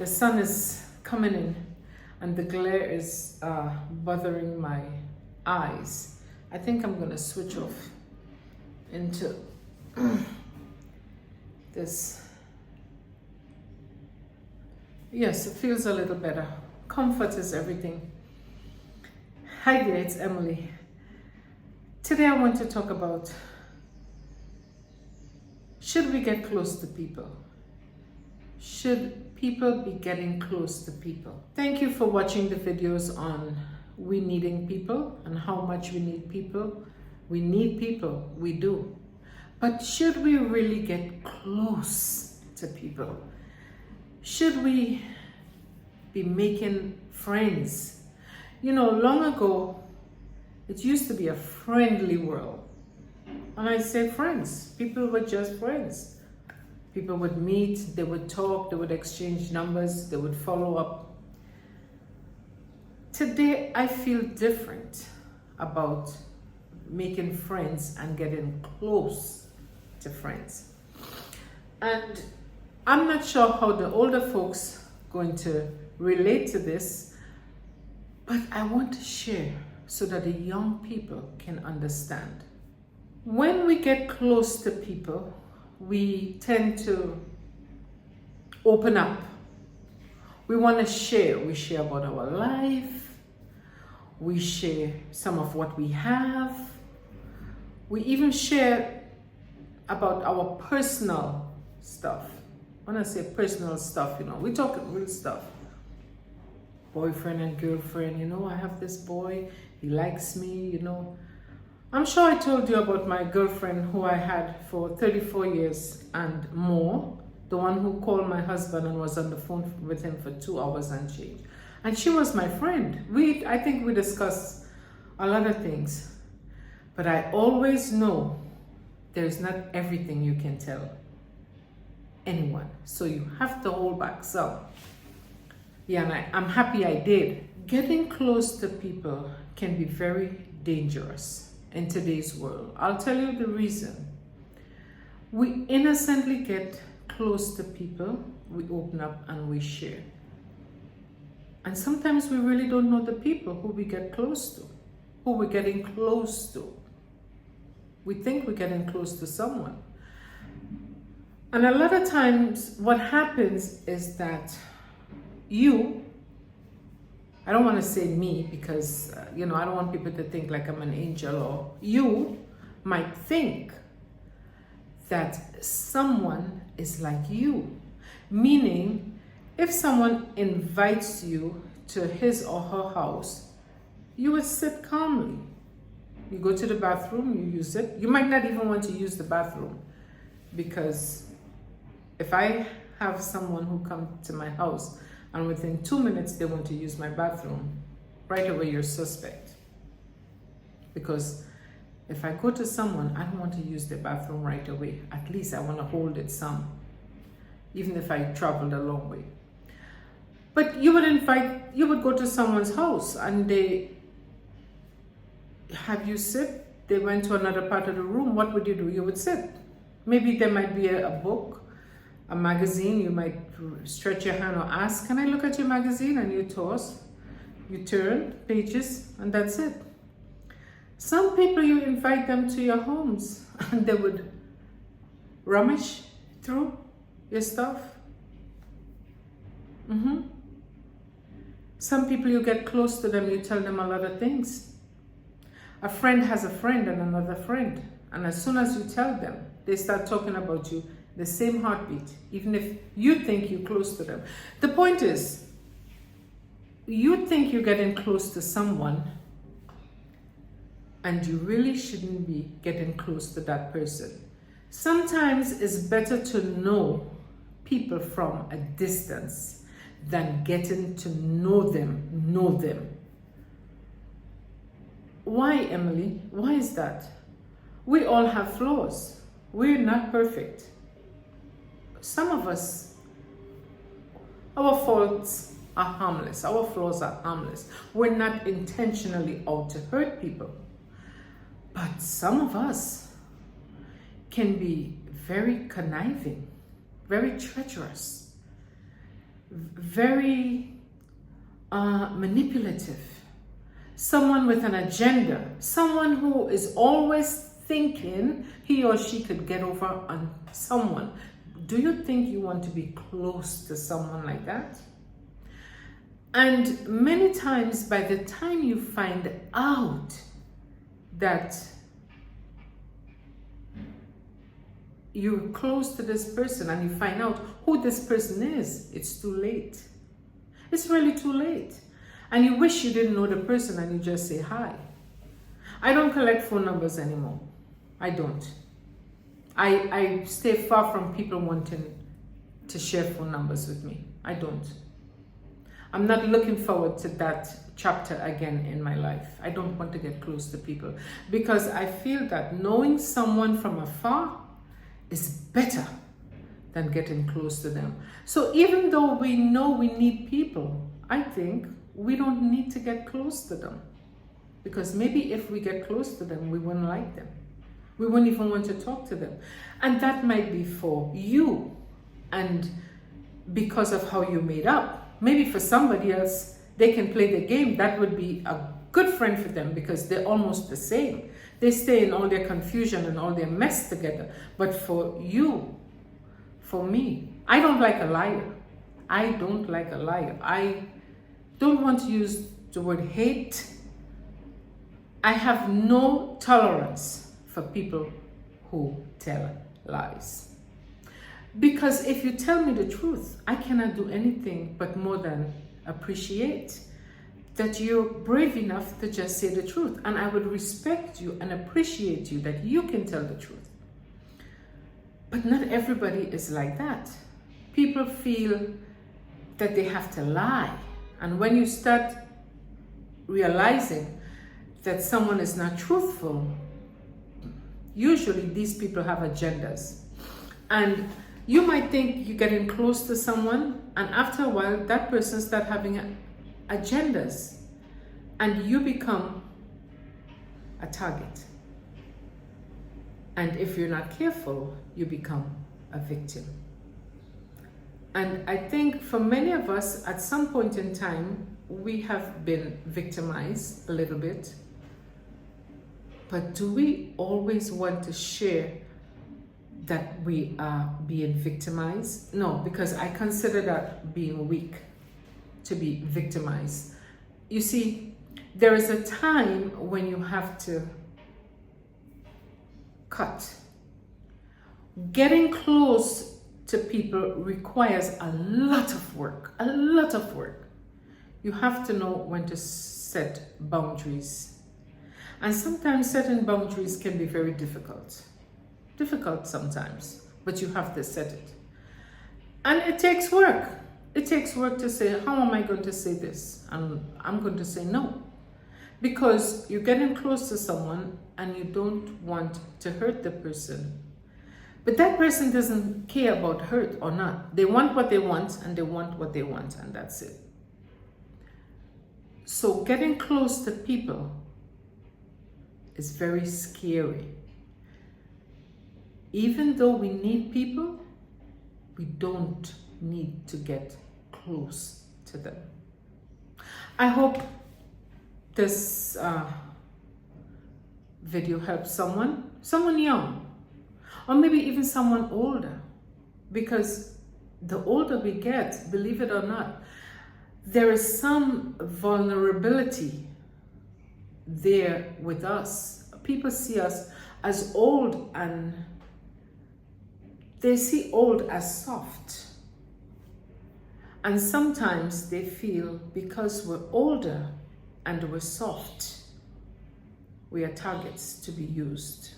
The sun is coming in and the glare is bothering my eyes. I think I'm gonna switch off into this. Yes, it feels a little better. Comfort is everything. Hi there, it's Emily. Today I want to talk about, should we get close to people? Should people be getting close to people? Thank you for watching the videos on we needing people and how much we need people. We need people, we do. But should we really get close to people? Should we be making friends? You know, long ago, it used to be a friendly world. And I say friends, people were just friends. People would meet, they would talk, they would exchange numbers, they would follow up. Today, I feel different about making friends and getting close to friends. And I'm not sure how the older folks going to relate to this, but I want to share so that the young people can understand. When we get close to people, we tend to open up. We want to share. We share about our life. We share some of what we have. We even share about our personal stuff. When I say personal stuff, you know, we talk real stuff. Boyfriend and girlfriend, you know, I have this boy, he likes me, you know. I'm sure I told you about my girlfriend who I had for 34 years and more. The one who called my husband and was on the phone with him for 2 hours and change. And she was my friend. I think we discussed a lot of things. But I always know there's not everything you can tell anyone. So you have to hold back some. Yeah, and I'm happy I did. Getting close to people can be very dangerous in today's world. I'll tell you the reason. We innocently get close to people, we open up and we share. And sometimes we really don't know the people who we get close to, who we're getting close to. We think we're getting close to someone. And a lot of times what happens is that I don't want to say me because, you know, I don't want people to think like I'm an angel, or you might think that someone is like you. Meaning, if someone invites you to his or her house, you would sit calmly. You go to the bathroom, you use it. You might not even want to use the bathroom, because if I have someone who comes to my house and within 2 minutes they want to use my bathroom, right away you're suspect. Because if I go to someone, I don't want to use the bathroom right away. At least I want to hold it some, even if I traveled a long way. But you would go to someone's house and they have you sit, they went to another part of the room, what would you do? You would sit. Maybe there might be a book, a magazine, you might stretch your hand or ask, can I look at your magazine? And you toss, you turn pages, and that's it. Some people, you invite them to your homes and they would rummage through your stuff. Some people, you get close to them, you tell them a lot of things. A friend has a friend and another friend. And as soon as you tell them, they start talking about you, the same heartbeat, even if you think you're close to them. The point is, you think you're getting close to someone and you really shouldn't be getting close to that person. Sometimes it's better to know people from a distance than getting to know them. Why, Emily? Why is that? We all have flaws. We're not perfect. Some of us, our faults are harmless. Our flaws are harmless. We're not intentionally out to hurt people. But some of us can be very conniving, very treacherous. very manipulative, someone with an agenda, someone who is always thinking he or she could get over on someone. Do you think you want to be close to someone like that? And many times, by the time you find out that you're close to this person and you find out who this person is, it's too late. It's really too late. And you wish you didn't know the person and you just say hi. I don't collect phone numbers anymore. I don't. I stay far from people wanting to share phone numbers with me. I don't. I'm not looking forward to that chapter again in my life. I don't want to get close to people because I feel that knowing someone from afar is better than getting close to them. So even though we know we need people, I think we don't need to get close to them, because maybe if we get close to them, we wouldn't like them. We wouldn't even want to talk to them. And that might be for you and because of how you made up. Maybe for somebody else, they can play the game. That would be a good friend for them because they're almost the same. They stay in all their confusion and all their mess together. But for you, for me, I don't like a liar. I don't like a liar. I don't want to use the word hate. I have no tolerance for people who tell lies. Because if you tell me the truth, I cannot do anything but more than appreciate that you're brave enough to just say the truth. And I would respect you and appreciate you that you can tell the truth. But not everybody is like that. People feel that they have to lie. And when you start realizing that someone is not truthful, usually these people have agendas. And you might think you're getting close to someone, and after a while, that person starts having agendas, and you become a target. And if you're not careful, you become a victim. And I think for many of us, at some point in time, we have been victimized a little bit. But do we always want to share that we are being victimized? No, because I consider that being weak, to be victimized. You see, there is a time when you have to cut. Getting close to people requires a lot of work, a lot of work. You have to know when to set boundaries. And sometimes setting boundaries can be very difficult. Difficult sometimes, but you have to set it. And it takes work. It takes work to say, how am I going to say this? And I'm going to say no. Because you're getting close to someone and you don't want to hurt the person. But that person doesn't care about hurt or not. They want what they want and they want what they want, and that's it. So getting close to people is very scary. Even though we need people, we don't need to get close to them. I hope this video helps someone young, or maybe even someone older, because the older we get, believe it or not, there is some vulnerability there with us. People see us as old, and they see old as soft. And sometimes they feel because we're older and we're soft, we are targets to be used.